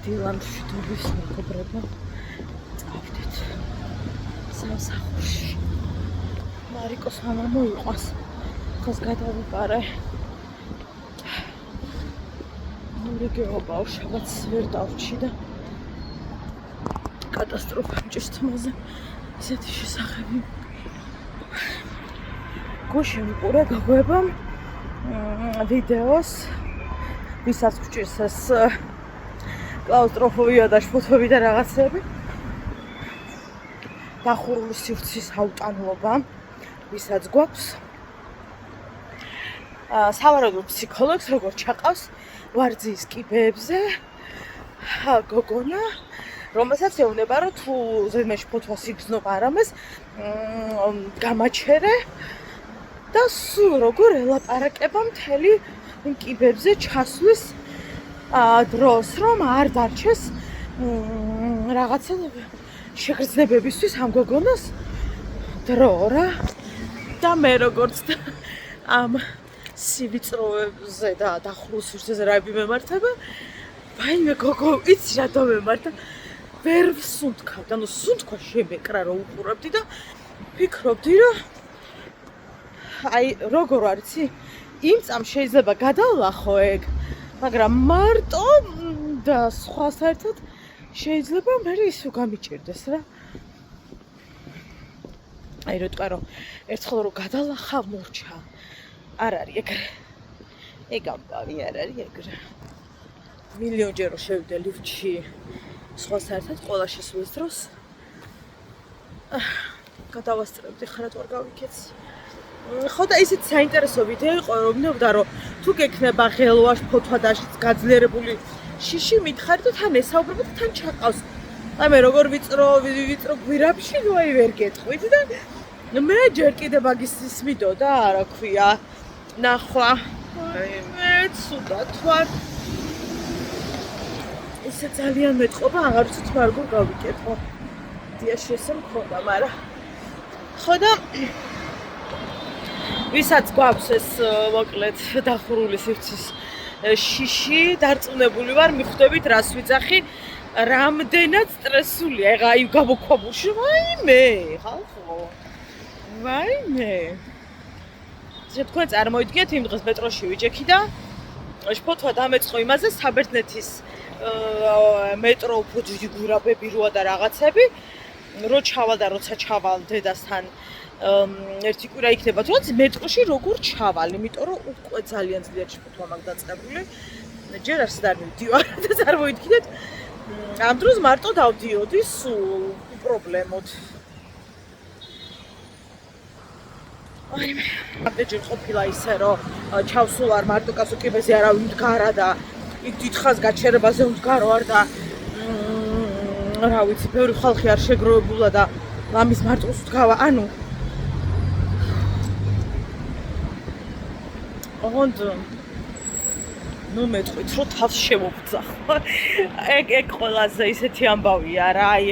დილანში დუბის მეგობრებო წავდით სამსახურში. მარიკოს მამა მოიყვანს. ხოს გადავიყარე. მურიგეობაო შაბათს ვერ დავრჩი და კატასტროფა მჭირს თმაზე. ისეთი შესახები. გუშინ ვიყურე გოგოებამ ვიდეოს ვისაც გვჭირს ეს კლაუსტროფობია და შფოთვები და რაღაცები. დახურული სივრცის აუტანლობა ვისაც გვაქვს. სავარაუდოდ ფსიქოლოგს როგორ ჩაყავს ვარძიის კიბეებზე გოგონა, რომელსაც ეუბნება, რომ თუ ზედმეტ ფოთვას იგრძნობა არამეს გამაჩერე და სულ როგორ ელაპარაკება მთელი კიბებზე ჩასვლის დროს, რომ არ დარჩეს რაღაცა შეგრძნებებისთვის ამ გოგონას დრო რა. და მე როგორც ამ სივიწროებზე და დახურულ სივრცეზე რა მიმემართება, ვაიმე გოგო, იცი რა დამემართა? ვერ ვსუნთქავდი, ანუ სუნთქვა შემეკრა რომ უყურებდი და ფიქრობდი, რომ აი როგორ არიცი, იმ წამს შეიძლება გადავლახო ეგ, მაგრამ მარტო და სხვა საერთოდ შეიძლება მე ისო გამიჭირდეს რა. აი რო თქვა რომ ერთხელ რო გადალახა მორჩა. არ არის ეგრე. ეგ ამბავი არ არის ეგრე. მილიონჯერ რო შევიდე ლიფტში სხვა საერთოდ ყველა შესვლის დროს გადავასწრებდი ხარად ვარ გავიქეცი. ხო და ისიც საინტერესო ვიდეო იყო, რომ ვნებდა რომ თუ გექნება ღელვა, ფოთვა და გაძლიერებული შიში მითხარი და თან ესაუბრებ და თან ჩაყავს. აი მე როგორ ვიწრო გვირაბში, ნუ აი ვერ გეტყვით და მე ჯერ კიდე მაგის ის მიდოდა, რა ქვია, ნახვა. აი მე ცუდად ვარ. ისე ძალიან მეტყობა, აღარ ვიცი თუ როგორ გავიკეთო. დიაში ესე მქონდა, მაგრამ ხო და ვისაც გვაქვს ეს მოკლედ დახურული სივრცის შიში, დარწმუნებული ვარ, მიხვდებით რას ვიძახი, რამდენად სტრესულია. ეხა აი გამოქვაბულში, ვაიმე, ხალხო. ვაიმე. თქვენ წარმოიდგინეთ იმ დღეს მეტროში ვიჭექი და შფოთვა დამეწყო იმაზე საბერძნეთის მეტრო უფრო დიდი გვირაბები როა და რაღაცები რო ჩავალ და როცა ჩავალ დედასთან ერთი კვირა იქნება თუნდაც მეტროში როგორ ჩავალ, იმიტომ რომ უკვე ძალიან ძლიერ შფოთვა მაქვს დაწყებული. ჯერ არც არ მივდივარ და წარმოიდგინეთ ამ დროს მარტო დავდიოდი სულ პრობლემოდ. აი მე ამდენჯერ ყოფილა ისე რომ ჩავსულარ მარტო კაცო კიბეზე არავინ მდგარა და იქ დიდხანს გაჩერებაზე მდგარო არ და რა ვიცი, ბევრი ხალხი არ შეგროვებულა და მამის მარტოს ვდგავა, ანუ ოღონდ ნუ მეტყვით რომ თავს შემოვძახ. ეგ ყველაზე ისეთი ამბავია რა, აი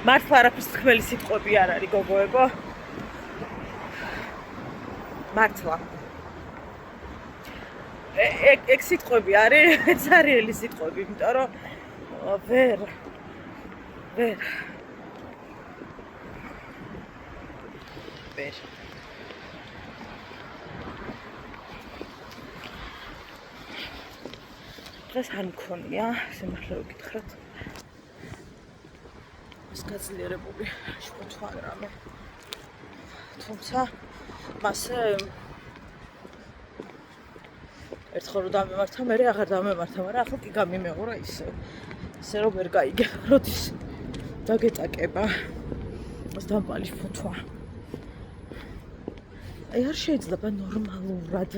მართლა არაფრის თქმელი სიტყვები არ არის გოგოებო. მართლა ეგ სიტყვები არის ძარიელი სიტყვები, იმიტომ რომ ვერ დღეს არ მქონია, სიმართლე ვკითხრათ. ეს გაძლიერებული შფოთვა რამე. თუმცა მასე ერთხელ რომ დამემართა, მე აღარ დამემართა, მაგრამ ახლა კი გამიმეღურა ისე რომ ვერ გაიგე, როდის დაგეტაკება ეს დამპალი შფოთვა. აი არ შეიძლება ნორმალურად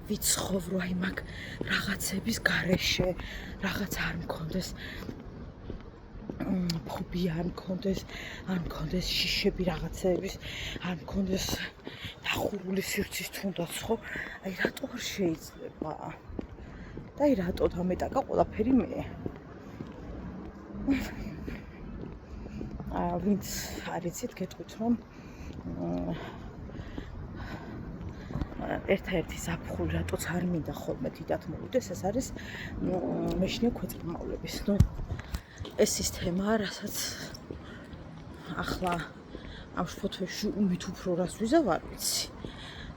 ვიცხოვრო აი მაგ რაღაცების გარეშე, რაღაც არ მქონდეს ფობია, არ მქონდეს შიშები რაღაცების, არ მქონდეს დახურული სივრცის თუნდაც, ხო? აი რატო არ შეიძლება? და აი რატო დამეტაკა ყველაფერი მე? ვინც არ იცით, გეტყვით რომ ერთადერთი ზაფხული რატოც არ მინდა ხოლმე დიდად მოვიდეს, ეს არის მეშინია ქვეწარმავლების. ნუ ეს სისტემაა, რასაც ახლა ამ ფოტოში უმით უფრო რას ვიზავ არ ვიცი.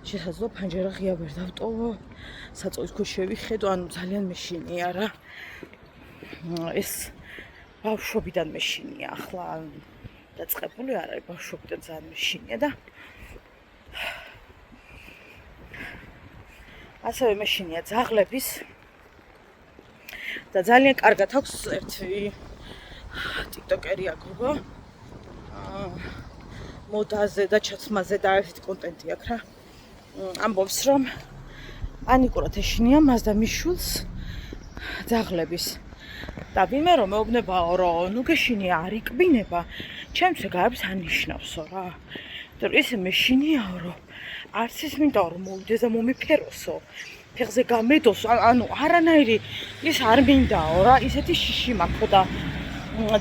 შესაძლოა ფანჯარა ღია ვერ დავტოვო, საწოლის ქვეშ შევიხედო, ანუ ძალიან მეშინია რა. ეს ბავშვობიდან მეშინია, ახლა დაწყებული არ არის, ბავშვობიდან ძალიან მეშინია და ასევე მეშინია ძაღლების და ძალიან კარგად აქვს ერთი ტიკტოკერია გოგო მოდაზე და ჩაცმაზე და ერთი კონტენტი აქვს რა. ამბობს რომ პანიკურად ეშინია მას და მის შვილს ძაღლების და ვინმე რომ მეუბნებაო რომ ნუ გეშინია არ იკბინება ჩემს გარს ანიშნავსო რა. იმიტომ რომ ისე მეშინიაო რომ არც ის მინდა რომ მოვიდეს და მომიფეროსო ფეხზე გამედოსო, ანუ არანაირი ის არ მინდაო რა, ისეთი შიში მაქვს და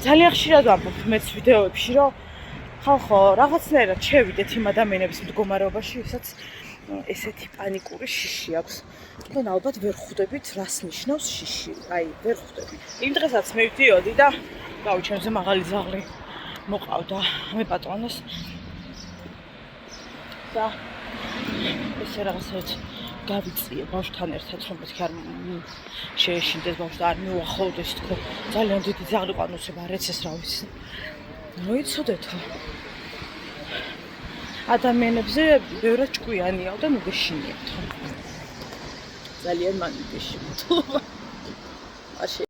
ძალიან ხშირად ვამბობ მეც ვიდეოებში რომ ხალხო რაღაცნაირად შევიდეთ იმ ადამიანების მდგომარეობაში, ვისაც ესეთი პანიკური შიში აქვს. და ალბათ ვერ ხვდებით რას ნიშნავს შიში. აი, ვერ ხვდებით. იმ დღესაც მე ვდიოდი და გავი ჩემზე მაღალი ძაღლი მოყავდა მე პატრონას. და ესე რაღაცა გავიწიე ბავშვთან ერთად, რომ მეთქი არ შეეშინდეს ბავშვს და არ მიუახლოვდეს თქო. ძალიან დიდი ძაღლი ყანოსება არ ეცეს რა ვიცი. მოიცოდეთო. ადამიანებზე ბევრად ჭკვიანიაო და მოგეშინიათ. ძალიან მანიდეში მეთქობა. აშე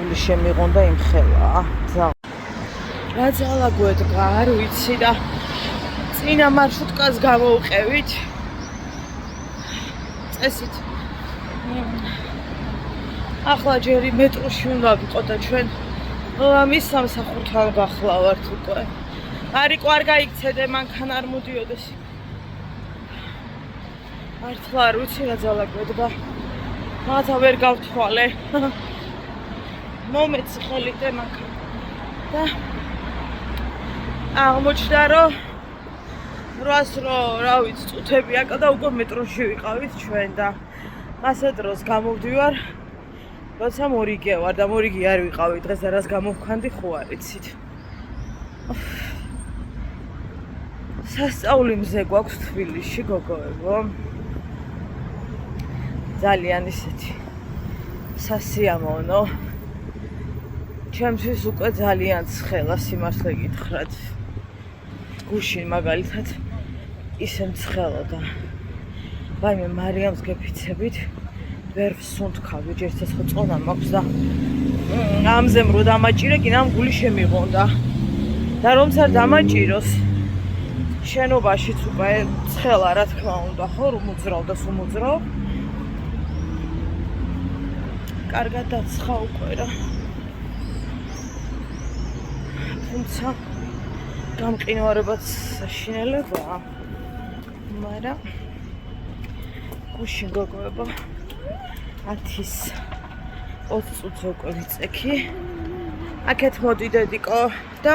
უნდა შემიღონდა იმ ხელა. რა ძალა გვედგა, არ ვიცი და წინა მარშრუტკას გამოვყევით. წესით. ახლა ჯერი მეტროში უნდა ვიყო და ჩვენ მის სამსახურთან გახლავართ უკვე. არიკო არ გაიქცედე, მანქანა არ მოდიოდეს. მართლა არ ვიცი რა ძალა გვედგა. რაღაცა ვერ გავთვალე. მომეცი ხელით მანქანა. და აღმოჩნდა რომ 800 რა ვიცი წუთები აკა და უკვე მეტროში ვიყავით ჩვენ და ასე დროს გამოვდივარ როცა მორიგე ვარ და მორიგი არ ვიყავი დღეს და რას გამოვქანდი ხო არ იცით. სასწაული მზე გვაქვს თბილისში გოგოებო. ძალიან ისეთი სასიამოვნო. ჩემთვის უკვე ძალიან ცხელა სიმართლე გითხრათ. გუშინ მაგალითად ისე მცხელა და ვაიმე მარიამს გეფიცებით ვერ ვსუნთქავი, ჯერცეს ხო წონა მაქვს და ამზემ რო დამაჭირე კი ამ გული შემიღონდა. და რომც არ დამაჭიროს შენობაშიც უკვე ცხელა რა თქმა უნდა ხო რომ მოძრავ და სულ მოძრავ. კარგად დაცხა უკვე რა. თუმცა გამყინვარებაც საშინელებაა. მაგრამ გუშინ გოგოებო 10-ის 20 წუთს უკვე ვიწექი. აქეთ მოდიდედიკო და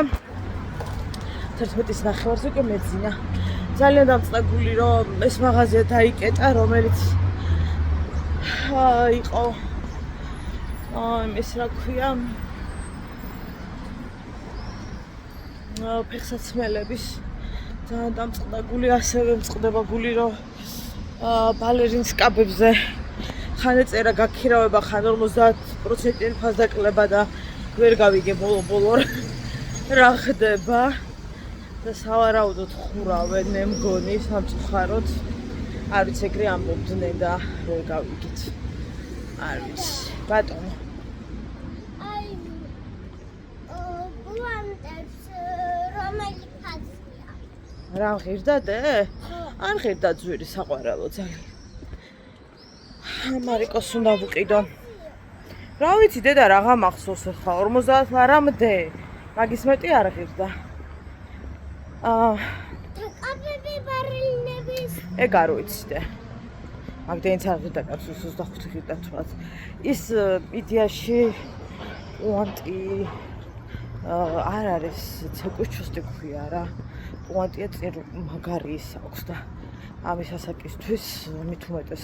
11-ის ნახევარზე უკვე მეძინა. ძალიან დამწყებული რომ ეს მაღაზია დაიკეტა, რომელიც იყო ეს რა ქვია ფეხსაცმელების ძალიან დამწყდაგული, ასევე მწყდება გული რომ ბალერინის კაბებზე ხან ეწერა გაქირავება, ხან 50%-იანი ფასდაკლება და ვერ გავიგე ბოლო რა ხდება და სავარაუდოდ ხურავენ მე მგონი სამწუხაროდ. არ ვიცი ეგრე ამბობდნენ და ვერ გავიგეთ. არ ვიცი. ბატონო რა ღირდადე? არ ღირდა ძვირი საყვარელო ძალიან. მარიკოს უნდა ვუყიდო. რა ვიცი დედა რაღა მახსოვს ახლა 50 ლარამდე. მაგის მეტი არ ღირდა. კაბები ბარილნების. ეგ არ ვიცი. მაგდენიც არ ღირდა კაცს 25 ღირდა თვაც. ის იდეაში უანტი არ არის ცეკვის ჩუსტი ქვია რა. პუანტია წინ მაგარი ის აქვს და ამის ასაკისთვის მით უმეტეს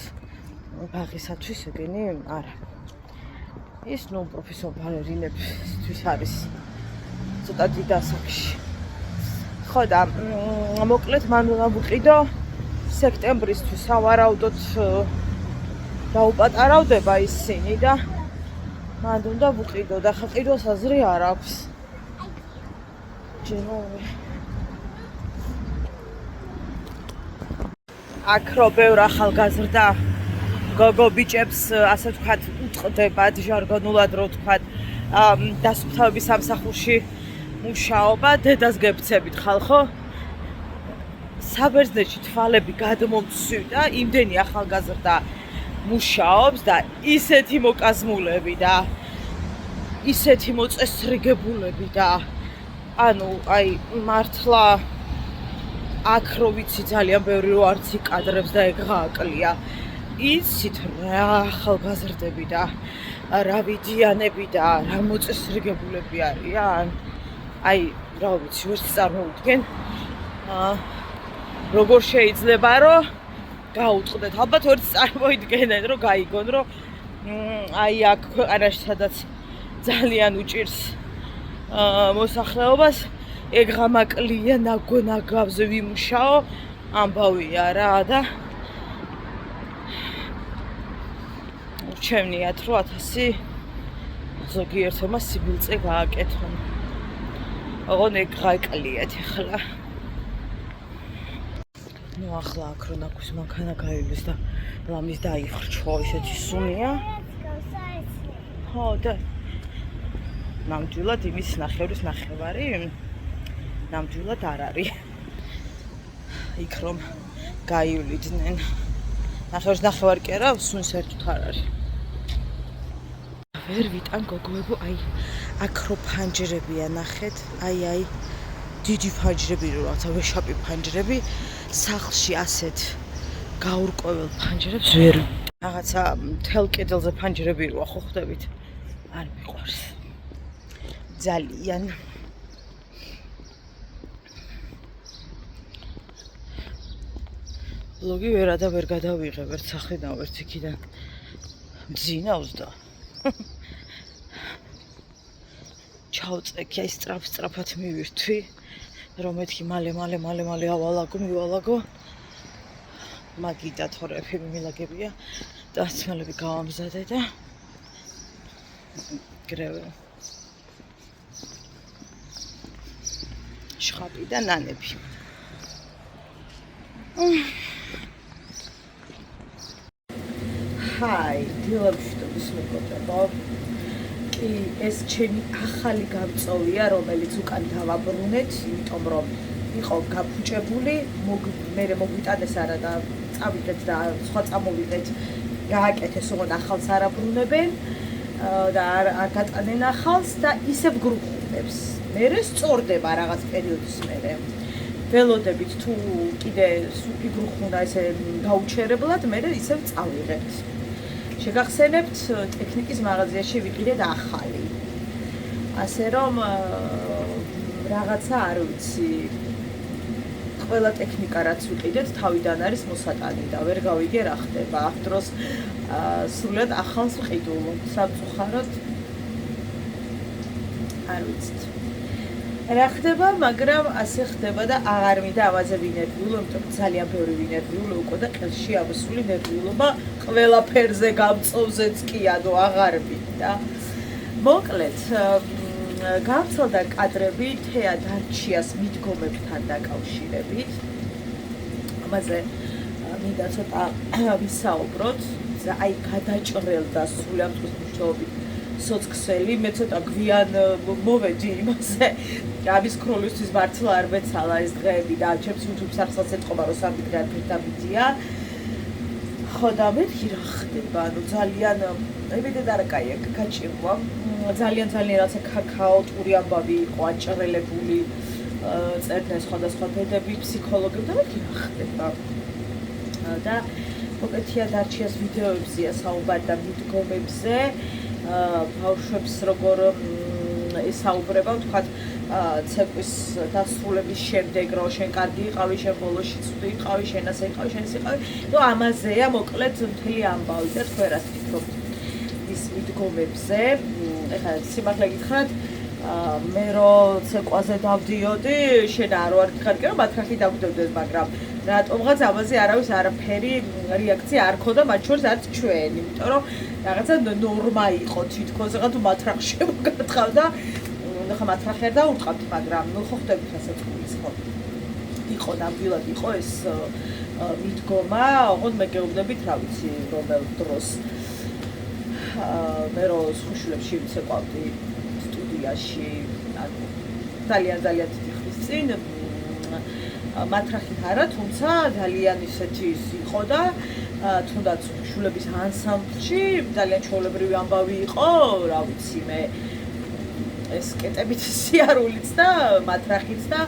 ბაღისათვის ეგენი არა. ის ნუ პროფესიონალ ბალერინებისთვის არის ცოტა დიდ ასაკში. ხო და მოკლედ მან უნდა ვიყიდო სექტემბრისთვის ავარაუდოთ დაუპატარავდება ისინი და მან უნდა ვიყიდო და ხა ყიდოს აზრი არ აქვს. ჯენოვი აქ რო ბევრ ახალგაზრდა გოგო ბიჭებს ასე ვთქვათ უტყდებათ ჟარგონულად რო ვთქვათ დასუფთავების სამსახურში მუშაობა დედას გეფცებით ხალხო საბერძნეთში თვალები გადმომცვიდა იმდენი ახალგაზრდა მუშაობს და ისეთი მოკაზმულები და ისეთი მოწესრიგებულები და ანუ აი მართლა აქ რო ვიცი ძალიან ბევრი რო არც იკადრებს და ეგ გააკლია იცით რა ახალგაზრდები და რა ვიდიანები და რა მოწესრიგებულები არიან აი რა ვიცი ვერც წარმოვიდგენ როგორ შეიძლება რომ გაუწყდეთ ალბათ ვერც წარმოიდგენენ რომ გაიგონ რომ აი აქ ქვეყანაში სადაც ძალიან უჭირს მოსახლეობას ეგ ღამაკლია ნაგონაგავზე ვიმუშაო ამბავია რა და ჩემნიათ რომ 1000 ზოგიერთმა სიბილწე გააკეთონ ოღონ ეგ გააკლიათ ახლა ნუ ახლა აქ რო ნაქვს მანქანა გაივლის და ლამის დაიხრჩო ისეთი სუნია ხო და ნამდვილად იმის ნახევრის ნახევარი ნამდვილად არ არის იქ რომ გაივლიდნენ ნახევრის ნახევარი კი არა სუნის ერთით არ არის ვერ ვიტან გოგოებო აი აქ რო ფანჯრებია ნახეთ აი დიდი ფანჯრები რო რაღაცა ვეშაპი ფანჯრები სახლში ასეთ გაურკვეველ ფანჯრებს ვერ რაღაცა მთელ კედელზე ფანჯრები როა ხო ხვდებით არ მიყვარს ძალიან ლოგი ვერა და ვერ გადავიღებ ერთ სახლიდან ვერც იქიდან მძინავს და ჩავწეკი აი სწრაფად მივირთვი რომ მეთქი მალე ავალაგო მაგიდა თორე ფილმი მილაგებია და ცმელები გავამზადე და გრევე შხაპი და ნანები ჰაი დილაბშტობის მეკობრებო კი ეს ჩემი ახალი გამწოვია რომელიც უკან დავაბრუნეთ იმიტომ რომ იყო გაფუჭებული მე მოგვიტანეს არა და წავიდეთ და სხვა წამოვიდეთ გააკეთეს ოღონ ახალს არ აბრუნებენ და არ გატანენ ახალს და ისევ გრუხუნებს მერე სწორდება რაღაც პერიოდის მერე ველოდებით თუ კიდე იგრუხუნა ესე გაუჩერებლად მერე ისევ წავიღებთ შეგახსენებთ ტექნიკის მაღაზიაში ვიყიდეთ ახალი ასე რომ რაღაცა არ ვიცი ყველა ტექნიკა რაც ვიყიდეთ თავიდან არის მოსატანი და ვერ გავიგე რა ხდება ამ დროს სრულად ახალს ვყიდულ სამწუხაროდ არ ვიცით რა ხდება მაგრამ ასე ხდება და აღარ მინდა ამაზე ვინერვიულო იმიტომ ძალიან ბევრი ვინერვიულო უკვე და ყელში ამოსული ნერვიულობა ყველაფერზე გამწოვზეც კი ანუ აღარ მინდა მოკლედ გავრცელდა კადრები თეა დარჩიას მიდგომებთან დაკავშირებით ამაზე მინდა ცოტა ვისაუბროთ აი გადაჭრელდა სრულად მსჯელობით სოციქსელი მე ცოტა გვიან მოვედი იმაზე ამის ქროლისთვის მართლა არ მეცალა ეს დღეები და ჩემს YouTube სახსაც ეთყობა რომ 3 დღე ფერდაბიდია ხო და მეთქი რა ხდება ანუ ძალიან ებიდე და რა კაია გაჭირვა ძალიან რაცა ქაოტური ამბავი იყო აჭრელებული წერდნენ სხვადასხვა დედები ფსიქოლოგები და მეთქი რა ხდება და მოკეთია დარჩიას ვიდეოებზია საუბარი და მიდგომებზე ბავშვებს როგორ ესაუბრება თქვათ ცეკვის დასრულების შემდეგ რომ შენ კარგი იყავი, შენ ბოლოში ცუდი იყავი, შენ ასე იყავი, შენ ისე იყავი. ნუ ამაზეა მოკლედ მთელი ამბავი და თქვენ რას ფიქრობთ ის მიდგომებზე? ეხლა სიმართლე გითხრათ, მე რო ცეკვაზე დავდიოდი, შენ არ ვარ გიხარ კი რომ მათრახი დაგვდევდეს, მაგრამ რატომღაც ამაზე არავის არაფერი რეაქცია არ ქონდა, მათ შორის არც ჩვენ, იმიტომ რომ რაღაცა ნორმა იყო თითქოს, რაღაც თუ მათრახ შემოგათხავ და ხა მათრახი არ დაურტყავთ, მაგრამ ნუ ხო ხვდებით რასაც გულს ხო. იყო ნამდვილად იყო ეს მიდგომა, ოღონდ მე გეუბნებით, რა ვიცი, რომელ დროს მე რო სხუშულებში ვიცეკვავდი სტუდიაში, ანუ ძალიან დიდი ხნის წინ მათრახით არა, თუმცა ძალიან ისეთი იყო და თუნდაც სხუშულების ანსამბლში ძალიან ჩვეულებრივი ამბავი იყო, რა ვიცი მე ეს კეტებით სიარულიც და მათრახიც და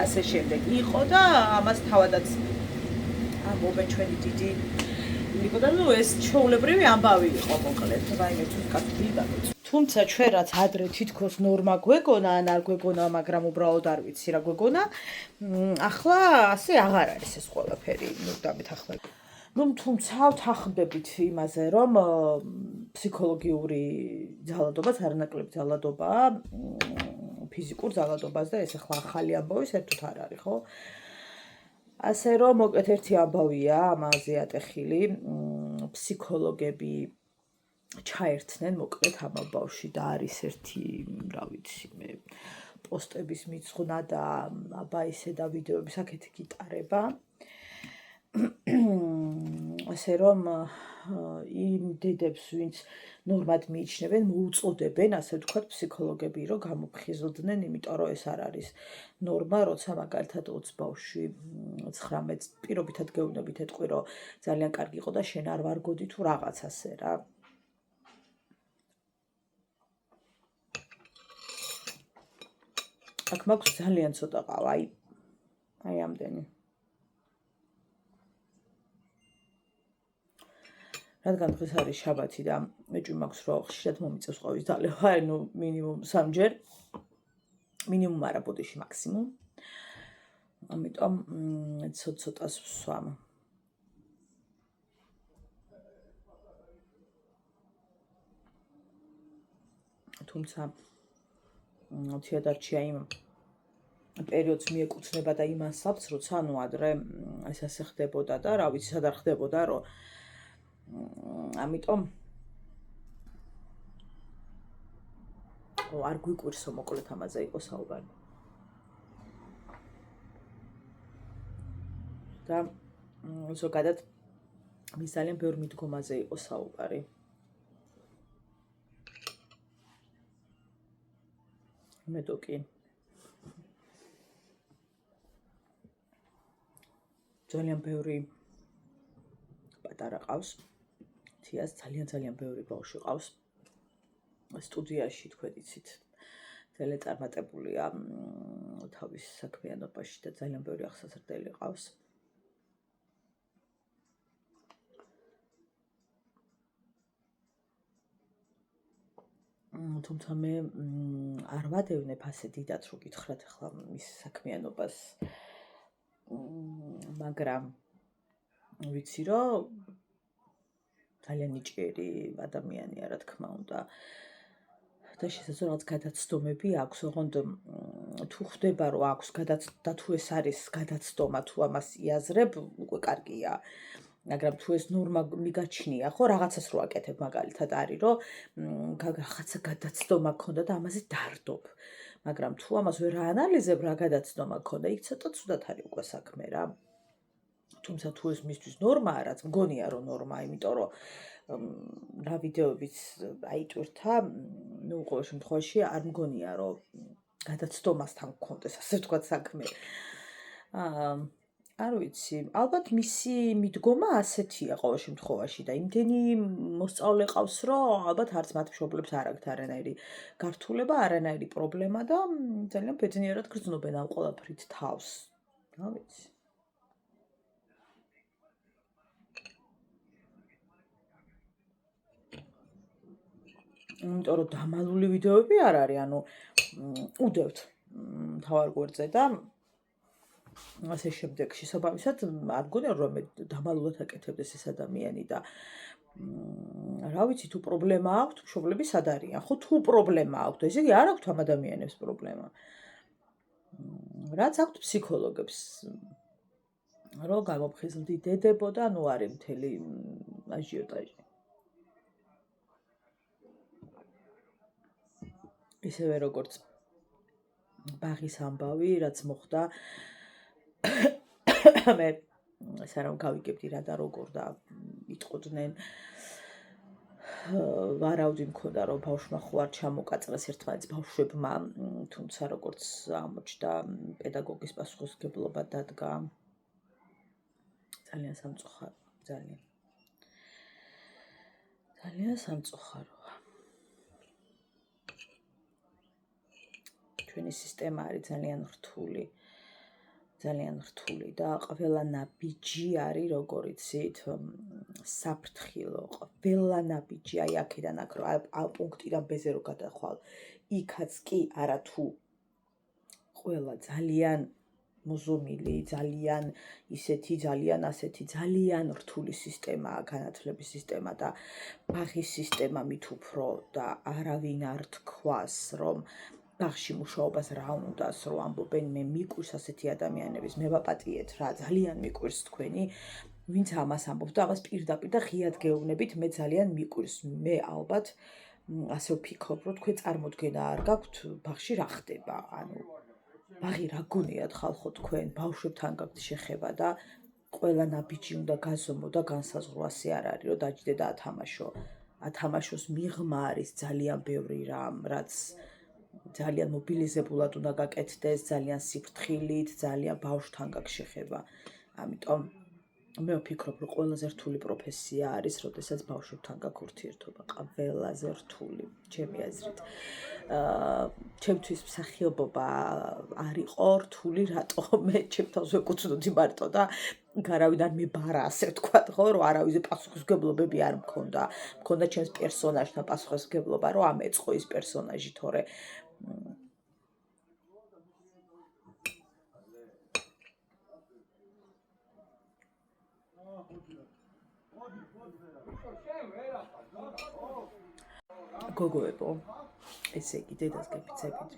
ასე შემდეგ იყო და ამას თავადაც ამბობენ ჩვენი დიდი იყო და ნუ ეს ჩვეულებრივი ამბავი იყო მოკლედ, რაიმე თუ კაცი დაგეწ. თუმცა ჩვენ რაც ადრე თითქოს ნორმა გვეგონა ან არ გვეგონა, მაგრამ უბრალოდ არ ვიცი რა გვეგონა, ახლა ასე აღარ არის ეს ყველაფერი, ნუ დამეთახმები. ნუ თუმცა ვთანხმდებით იმაზე, რომ ფსიქოლოგიური ძალადობაც არანაკლები ძალადობაა, ფიზიკურ ძალადობას და ეს ახლა ახალი ამბავი საერთოდ არ არის, ხო? ასე რომ მოკეთ ერთი ამბავია ამაზე ატეხილი, ფსიქოლოგები ჩაერთნენ მოკლედ ამ ამბავში და არის ერთი, რა ვიცი მე, პოსტების მიძღვნა და აბა ისე და ვიდეოების აქეთ გიტარება. ასე რომ იმ დედებს, ვინც ნორმად მიიჩნევენ, მოუწოდებენ, ასე ვთქვათ, ფსიქოლოგები, რომ გამოფხიზლდნენ, იმიტომ რომ ეს არ არის ნორმა, როცა მაგალითად 20 ბავშვი 19 პირობითად გეუბნებით ეთყვი, რომ ძალიან კარგი იყო და შენ არ ვარგოდი თუ რაღაც ასე რა. აქ მაქვს ძალიან ცოტა ყავა, აი ამდენი. რადგან დღეს არის შაბათი და მეჭვი მაქვს რომ ხშირად მომიწევს ყვავის დალევა, ანუ მინიმუმ 3 ჯერ. მინიმუმ არა, ბოდიში მაქსიმუმ. ამიტომ ცოტას ვსვამ. თუმცა თეატრში აი პერიოდს მიეკუთვნება და იმ ასაბს, როცა ანუ ადრე ეს ასე ხდებოდა და რა ვიცი, სად არ ხდებოდა, რომ ამიტომ არ გვიკვირსო მოკლედ ამაზე იყო საუბარი. და ზოგადად მის ძალიან ბევრ მიდგომაზე იყო საუბარი. მედო კი ძალიან ბევრი პატარა ყავს. თიას ძალიან ბევრი ბავშვი ყავს. სტუდიაში თქვენ იცით. ძალიან წარმატებულია თავის საქმიანობაში და ძალიან ბევრი ახსასრდელი ყავს. თუმცა მე არ ვადევნებ ასე დიდად რო გითხრათ ახლა მის საქმიანობას, მაგრამ ვიცი რომ ძალიან ნიჭიერი ადამიანია, რა თქმა უნდა. და შესაძლოა რაღაც გადაცდომები აქვს, ოღონდ თუ ხვდება რომ აქვს და თუ ეს არის გადაცდომა, თუ ამას იაზრებ, უკვე კარგია. მაგრამ თუ ეს ნორმა მიგაჩნია, ხო, რაღაცას რო აკეთებ, მაგალითად არის რომ რაღაცა გადაცდომა გქონდა და ამაზე დარდობ. მაგრამ თუ ამას ვერ აანალიზებ, რა გადაცდომა გქონდა, იქ ცოტა ცუდად არის უკვე საქმე რა. თუმცა თუ ეს მისთვის ნორმაა, რაც მგონია რომ ნორმაა, იმიტომ რომ რა ვიდეოებიც აიტვირთა, ნუ ყოველ შემთხვევაში არ მგონია რომ გადაცდომასთან გქონდეს, ასე ვთქვათ, საქმე. არ ვიცი, ალბათ მისი მიდგომა ასეთია ყოველ შემთხვევაში და იმდენი მოსწავლე ყავს, რომ ალბათ არც მათ მშობლებს არ აქვთ არანაირი გართულება, არანაირი პრობლემა და ძალიან ბედნიერად გრძნობენ ამ ყველაფრით თავს. რა ვიცი. იმიტომ რომ დამალული ვიდეოები არ არის, ანუ უდევთ მთავარ გვერდზე და ასე შემდეგში საბავშვად არ გონია რომ დამალულად აკეთებდეს ეს ადამიანი და რა ვიცი თუ პრობლემა აქვთ მშობლები სად არიან ხო თუ პრობლემა აქვთ ესე იგი არ აქვთ ამ ადამიანებს პრობლემა რაც აქვთ ფსიქოლოგებს რომ გამოფხიზლდიდებო და ნუ არის მთელი აჟიოტაჟი ისევე როგორც ბაღის ამბავი რაც მოხდა მე ეს არ გავიგებდი რა და როგორ და იტყოდნენ ვარავდი მქონდა რომ ბავშვმა ხო არ ჩამოკაწრეს ერთმანეთს ბავშვებმა თუმცა როგორც ამოჩნდა პედაგოგის პასუხისმგებლობა დადგა ძალიან სამწუხარო ძალიან სამწუხაროა ჩვენი სისტემა არის ძალიან რთული და ყველა ნაბიჯი არის როგორ იცით საფრთხილო ყველა ნაბიჯი აი აქედან აქ რომ ამ პუნქტიდან ბ-ზე რო გადახვალ იქაც კი არა თუ ყველა ძალიან მოზომილი ძალიან ისეთი ძალიან ასეთი ძალიან რთული სისტემაა განათლების სისტემა და ბაღის სისტემა მით უფრო და არავინ არ თქვას რომ ბაღში მუშაობას რა უნდას რომ ამბობენ მე მიკვირს ასეთი ადამიანების მე ვაპატიეთ რა ძალიან მიკვირს თქვენი ვინც ამას ამბობს და ამას პირდაპირ და ღიად გეუბნებით მე ძალიან მიკვირს მე ალბათ ასე ვფიქრობ რომ თქვენ წარმოდგენა არ გაქვთ ბაღში რა ხდება ანუ ბაღი რა გონიათ ხალხო თქვენ ბავშვებთან გაქვთ შეხება და ყველა ნაბიჯი უნდა გაზომო და განსაზღვრო ასე არ არის რომ დაჯდე და ათამაშოს მიღმა არის ძალიან ბევრი რამ რაც ძალიან მობილიზებულად უნდა გაკეთდეს, ძალიან სიფრთხილით, ძალიან ბავშვთან გაქვს შეხება. ამიტომ მე ვფიქრობ, რომ ყველაზე რთული პროფესია არის, როდესაც ბავშვებთან გაქვს ურთიერთობა. ყველაზე რთული, ჩემი აზრით. ჩემთვის მსახიობობა არ იყო რთული, რატო მე ჩემ თავს ვეკუთვნოდი მარტო და არავინ არ მებარა, ასე ვთქვათ, ხო, რომ არავის პასუხისმგებლობები არ მქონდა. მქონდა ჩემს პერსონაჟთან პასუხისმგებლობა, რომ ამეწყო ის პერსონაჟი, თორე გოგოებო, ესე იგი დედას გეფიცებით.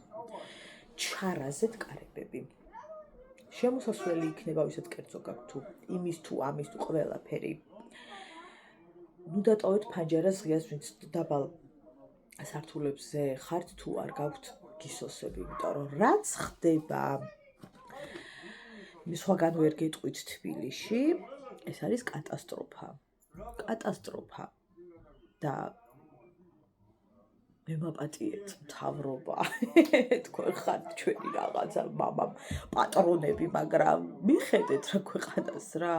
ჩარაზეთ კარებები. შემოსასვლელი იქნება, ვისაც კერძო გაქვთ თუ იმის თუ ამის თუ ყველაფერი. ნუ დატოვეთ ფანჯარას ღიას, ვინც დაბალ სართულებზე ხართ თუ არ გაქვთ გისოსები, იმიტომ რომ რაც ხდება სხვაგან ვერ გეტყვით თბილისში, ეს არის კატასტროფა. კატასტროფა და მე ვაპატიეთ მთავრობა. თქვენ ხართ ჩვენი რაღაცა მამამ პატრონები, მაგრამ მიხედეთ რა ქვეყანას რა.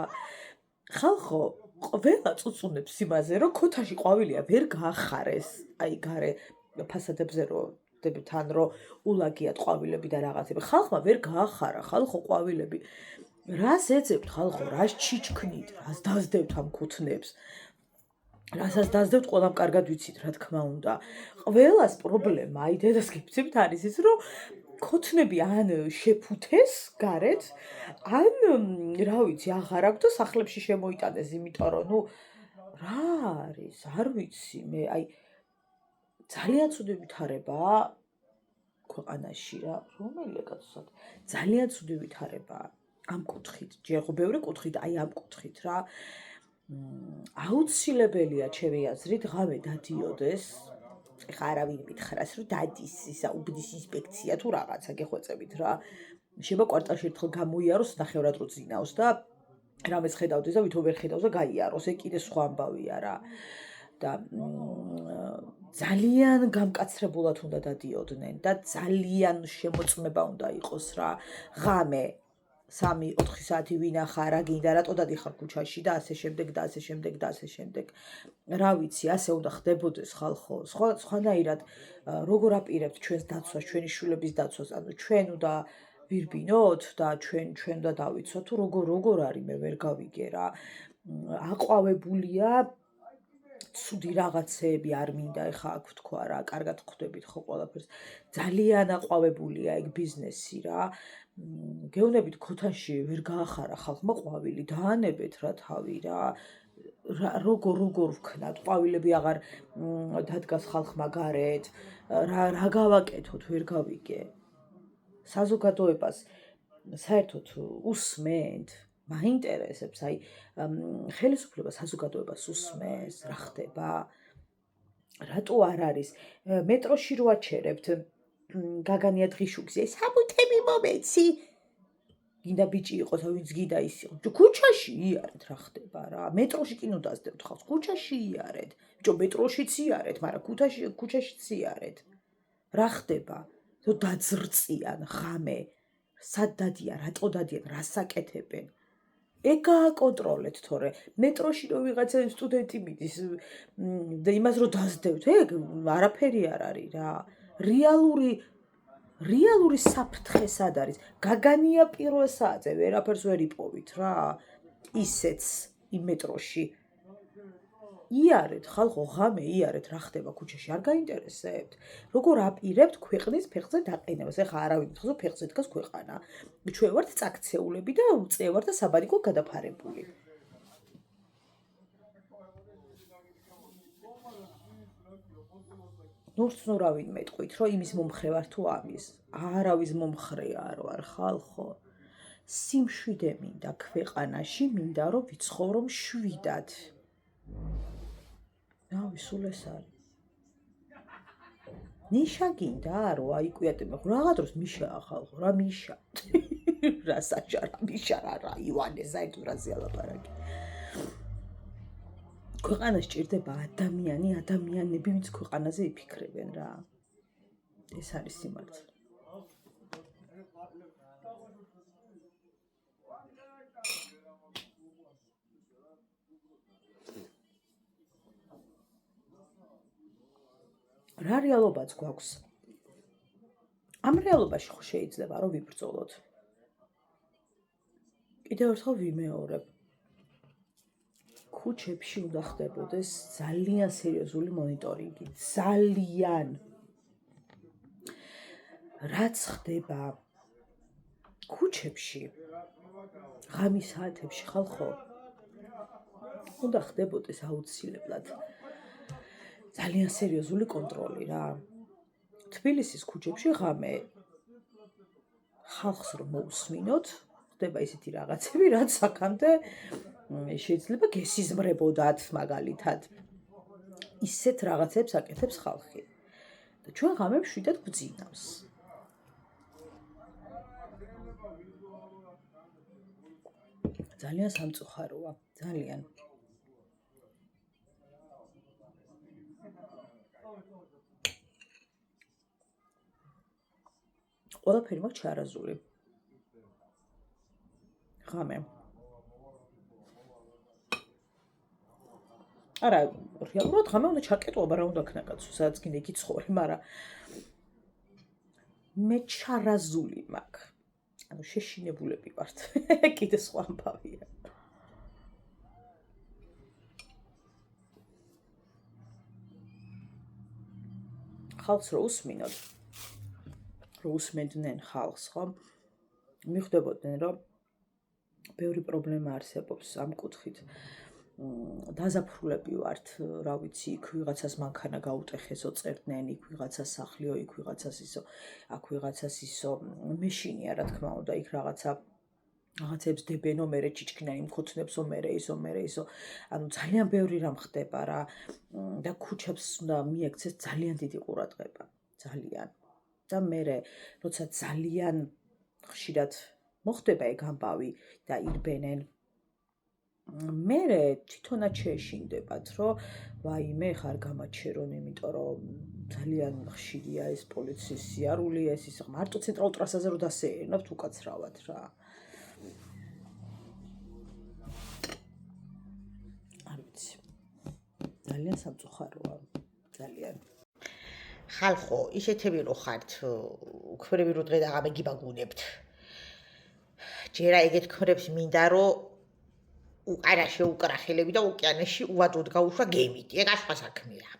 ხალხო ყველა წუწუნებს იმაზე, რომ ქოთაში ყვავილია ვერ გაახარეს. აი გარე ფასადებზე რომ თან რომ ულაგიათ ყვავილები და რაღაცები. ხალხმა ვერ გაახარა, ხალხო ყვავილები. რას ეძებთ ხალხო, რას ჩიჩქნით, რას დაძდევთ ამ ქუთნებს? რასაც დაძდევთ, ყველამ კარგად ვიცით, რა თქმა უნდა. ყველას პრობლემა, აი დედას გიფიცებით არის ის, რომ ქოთნები ან შეფუთეს გარეთ, ან რა ვიცი, აღარ აქვს და სახლებში შემოიტანეს, იმიტომ რომ ნუ რა არის, არ ვიცი, მე აი ძალიან ცუდი ვითარებაა ქვეყანაში რა, რომელია კაცო, ძალიან ცუდი ვითარებაა ამ კუთხით, ჯერ ხო ბევრი კუთხით, აი ამ კუთხით რა. აუცილებელია ჩემი აზრით ღამე დადიოდეს. ეხლა არავინ მითხრას რომ დადის ისა უბნის ინსპექცია თუ რაღაცა გეხვეწებით რა. შეიძლება კვარტალში ერთხელ გამოიაროს ნახევრად რო წინავს და რამეს ხედავდეს და ვითომ ვერ ხედავს და გაიაროს. ეგ კიდე სხვა ამბავია რა. და ძალიან გამკაცრებულად უნდა დადიოდნენ და ძალიან შემოწმება უნდა იყოს რა. ღამე 3-4 საათი ვინახა რა გინდა რატო დადიხარ ქუჩაში და ასე შემდეგ და ასე შემდეგ და ასე შემდეგ. რა ვიცი, ასე უნდა ხდებოდეს ხალხო. სხვანაირად როგორ აპირებთ ჩვენს დაცვას, ჩვენი შვილების დაცვას, ანუ ჩვენ უნდა ვირბინოთ და ჩვენ უნდა დავიცვათ თუ როგორ არის მე ვერ გავიგე რა. აყვავებულია ცუდი რაღაცეები არ მინდა, ეხა აქ ვთქვა რა, კარგად ხვდებით ხო ყველაფერს. ძალიან აყვავებულია ეგ ბიზნესი რა. გეუბნებით ქოთანში ვერ გაახარა ხალხმა ყვავილი, დაანებეთ რა თავი რა. როგორ ვქნათ, ყვავილები აღარ დადგას ხალხმა გარეთ, რა გავაკეთოთ, ვერ გავიგე. საზოგადოებას საერთოდ უსმენთ, მაინტერესებს, აი ხელისუფლება საზოგადოებას უსმენს, რა ხდება? რატო არ არის? მეტროში რო აჩერებთ გაგანია დღიშუქზე, საბუთები მომეცი. გინდა ბიჭი იყოს, ვინც გინდა ის იყოს. ქუჩაში იარეთ, რა ხდება რა? მეტროში კი ნუ დაძდევთ ხალხს, ქუჩაში იარეთ. მეტროშიც იარეთ, მაგრამ ქუჩაშიც იარეთ. რა ხდება? თუ დაძრწიან ღამე, სად დადიან, რატო დადიან, რას აკეთებენ? ეგ გააკონტროლეთ თორე. მეტროში რო ვიღაცა სტუდენტი მიდის და იმას რო დაძდევთ, ეგ არაფერი არ არის რა. რეალური საფრთხე სად არის? გაგანია პირველ საათზე ვერაფერს ვერ იპოვით რა. ისეც იმ მეტროში. იარეთ, ხალხო, ღამე იარეთ, რა ხდება ქუჩაში, არ გაინტერესებთ? როგორ აპირებთ ქვეყნის ფეხზე დაყენებას? ეხა არავინ თხზო ფეხზე დგას ქვეყანა. ჩვენ ვართ წაქცეულები და წევარ და საბანიკო გადაფარებული. ნურც ნურავინ მეტყვით, რომ იმის მომხრე ვარ თუ ამის. არავის მომხრე არ ვარ, ხალხო. სიმშვიდე მინდა ქვეყანაში, მინდა რომ ვიცხოვრო მშვიდად. ნავი სულ ეს არის. ნიშა გინდა რომ აიკვიატებ, რაღა დროს მიშაა ხალხო, რა მიშა. რა საჭარა მიშა რა ივანე საერთოდ რაზე ალაპარაკი. ქვეყანას ჭირდება ადამიანები, ვინც ქვეყანაზე იფიქრებენ რა. ეს არის სიმართლე. რა რეალობაც გვაქვს? ამ რეალობაში ხო შეიძლება რომ ვიბრძოლოთ? კიდევ ერთხელ ვიმეორებ. ქუჩებში უნდა ხდებოდეს ძალიან სერიოზული მონიტორინგი, ძალიან. რაც ხდება ქუჩებში, ღამის საათებში ხალხო, უნდა ხდებოდეს აუცილებლად ძალიან სერიოზული კონტროლი რა. თბილისის ქუჩებში ღამე ხალხს რომ მოусმინოთ, ხდება ისეთი რაღაცები, რაც აქამდე შეიძლება გესიზმრებოდათ მაგალითად. ისეთ რაღაცებს აკეთებს ხალხი. და ჩვენ ღამე მშვიდად გვძინავს. ძალიან სამწუხაროა, ძალიან. ყველაფერი მაქვს ჩარაზული. ღამე. არა, რეალურად ღამე უნდა ჩაკეტო, აბა რა უნდა ქნა კაცო, სადაც გინდა იქ იცხოვრი, მაგრამ მე ჩარაზული მაქვს. ანუ შეშინებულები ვართ. კიდე სხვა ამბავია. ხალხს რო უსმინოთ, რო უსმენდნენ ხალხს, ხო? მიხვდებოდნენ, რომ ბევრი პრობლემა არსებობს ამ კუთხით. დაზაფხულები ვართ, რა ვიცი, იქ ვიღაცას მანქანა გაუტეხესო, წერდნენ, იქ ვიღაცას სახლიო, იქ ვიღაცას ისო, აქ ვიღაცას ისო, მეშინია რა თქმა უნდა, იქ რაღაცებს დებენო, მერე ჭიჭქნიანი მქოცნებსო, მერე ისო, ანუ ძალიან ბევრი რამ ხდება რა და ქუჩებს უნდა მიექცეს ძალიან დიდი ყურადღება, ძალიან. და მერე, როცა ძალიან ხშირად მოხდება ეგ ამბავი და ირბენენ მერე თვითონაც შეეშინდებათ, რომ ვაიმე, ხარ გამაჩერონ, იმიტომ რომ ძალიან ხშირია ეს პოლიციის სიარული, ეს ის მარტო ცენტრალურ ტრასაზე რო დასეირნებთ უკაცრავად რა. არ ვიცი. ძალიან სამწუხაროა, ძალიან. ხალხო, ისეთები რო ხართ, უქმრები რო დღე და ღამე გიბაგუნებთ. ჯერა ეგეთ ქმრებს მინდა რომ უყარაში უკრახელები და ოკეანეში უადოდ გაუშვა გემით. ეგ სხვა საქმეა.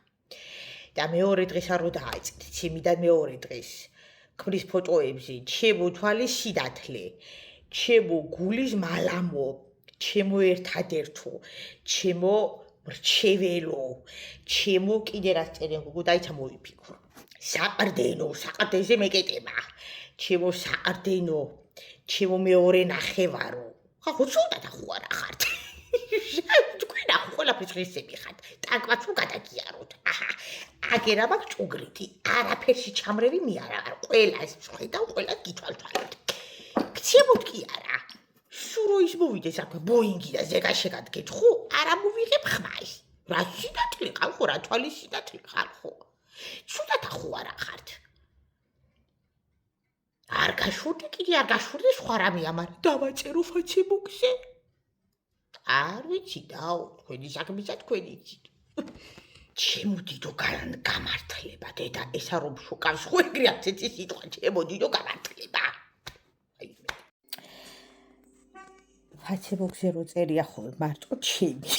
და მეორე დღეს არ დააწყეთ, ჩემიდან მეორე დღეს. ქმრის ფოტოებზე, ჩემო თვალის სიდათლე, ჩემო გულის მალამო, ჩემო ერთადერთო, ჩემო მრჩეველო, ჩემო კიდე რაც წერენ გუგუ დაიცა მოიფიქრო. საყრდენზე მეკეტება. ჩემო საყრდენო, ჩემო მეორე ნახევარო. ხო ცუდად ახო არა ხართ. თქვენ ახო ყველაფერს ღირსები ხართ. ტანკმაც რომ გადაგიაროთ. აჰა. აგერა მაქვს ჭუგრიტი. არაფერში ჩამრევი მე არა ვარ. ყველას ხედავ, ყველას გითვალთვალოთ. გცემოთ კი არა. სურო ის მოვიდეს აქვე ბოინგი და ზეგაშეგად გეთხო, არა მოვიღებ ხმას. რა სინათლე ხარ ხო, რა თვალის სინათლე ხარ ხო? ცუდად ახო არა ხართ. არ გაშურდი კიდე არ გაშურდი სხვა რამე ამარ დავაწერო ფაცებუქზე. არ ვიცი დაო, თქვენი საქმისა თქვენი იცით. ჩემო დიდო გამართლება, დედა, ესა რომ შოკავს ხო ეგრე აცეცი სიტყვა, ჩემო დიდო გამართლება. ფაცებუქზე რო წერია ხო მარტო ჩემი.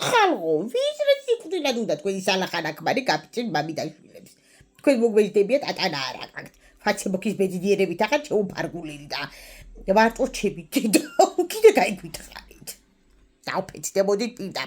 ხალხო, ვის რა სიკვდილად უნდა თქვენი სალახანაკმარი გაფიცენ მამიდაშვილებს. თქვენ მოგმეჯდებიათ ატანა არ აკაკთ. ფაცებუქის ბედნიერებით ახლა შეუფარგულილი და მარტო ჩემი დედა, კიდე გაიგვითხარით. დავფეცდე მოდით პირდაპირ.